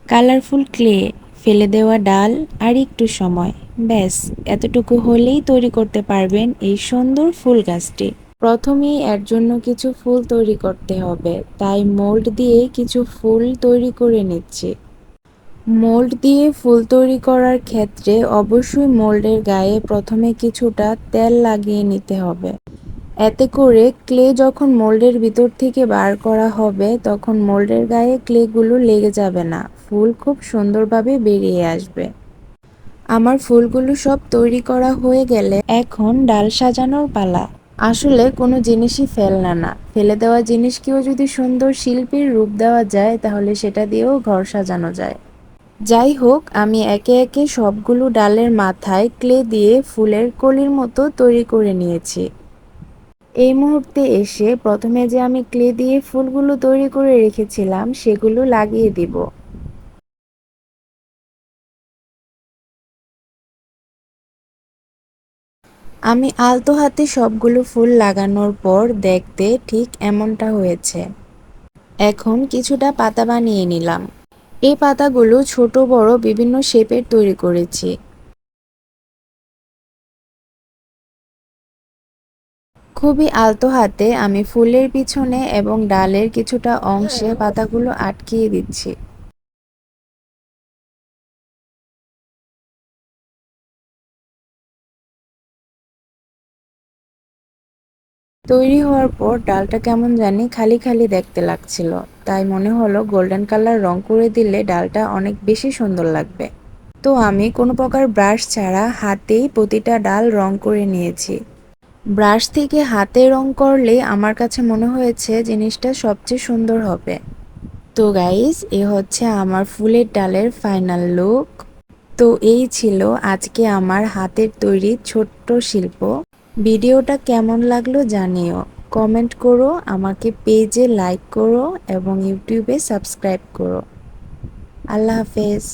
Colourful clay, ফেলে দেওয়া ডাল আর একটু সময়, ব্যাস এতটুকু হলেই তৈরি করতে পারবেন এই সুন্দর ফুল গাছটি। প্রথমেই এর জন্য কিছু ফুল তৈরি করতে হবে, তাই মোল্ড দিয়ে কিছু ফুল তৈরি করে নিচ্ছি। মোল্ড দিয়ে ফুল তৈরি করার ক্ষেত্রে অবশ্যই মোল্ডের গায়ে প্রথমে কিছুটা তেল লাগিয়ে নিতে হবে। এতে করে ক্লে যখন মোল্ডের ভিতর থেকে বার করা হবে তখন মোল্ডের গায়ে ক্লেগুলো লেগে যাবে না, ফুল খুব সুন্দরভাবে বেরিয়ে আসবে। আমার ফুলগুলো সব তৈরি করা হয়ে গেলে এখন ডাল সাজানোর পালা। আসলে কোনো জিনিসই ফেলনা না, ফেলে দেওয়া জিনিসকেও যদি সুন্দর শিল্পীর রূপ দেওয়া যায় তাহলে সেটা দিয়েও ঘর সাজানো যায়। যাই হোক, আমি একে একে সবগুলো ডালের মাথায় ক্লে দিয়ে ফুলের কলির মতো তৈরি করে নিয়েছি। এই মুহূর্তে এসে প্রথমে যে আমি ক্লে দিয়ে ফুলগুলো তৈরি করে রেখেছিলাম সেগুলো লাগিয়ে দিব। আমি আলতো হাতে সবগুলো ফুল লাগানোর পর দেখতে ঠিক এমনটা হয়েছে। এখন কিছুটা পাতা বানিয়ে নিলাম। এই পাতাগুলো ছোট বড় বিভিন্ন শেপের তৈরি করেছি। খুবই আলতো হাতে আমি ফুলের পিছনে এবং ডালের কিছুটা অংশে পাতাগুলো আটকিয়ে দিচ্ছি। তৈরি হওয়ার পর ডালটা কেমন জানি খালি খালি দেখতে লাগছিল, তাই মনে হলো গোল্ডেন কালার রং করে দিলে ডালটা অনেক বেশি সুন্দর লাগবে। তো আমি কোনো প্রকার ব্রাশ ছাড়া হাতেই প্রতিটা ডাল রং করে নিয়েছি। ব্রাশ থেকে হাতে রং করলে আমার কাছে মনে হয়েছে জিনিসটা সবচেয়ে সুন্দর হবে। তো গাইস, এ হচ্ছে আমার ফুলের ডালের ফাইনাল লুক। তো এই ছিল আজকে আমার হাতের তৈরি ছোট্ট শিল্প। ভিডিওটা কেমন লাগলো জানিও, কমেন্ট করো, আমাকে পেজে লাইক করো এবং ইউটিউবে সাবস্ক্রাইব করো। আল্লাহ হাফেজ।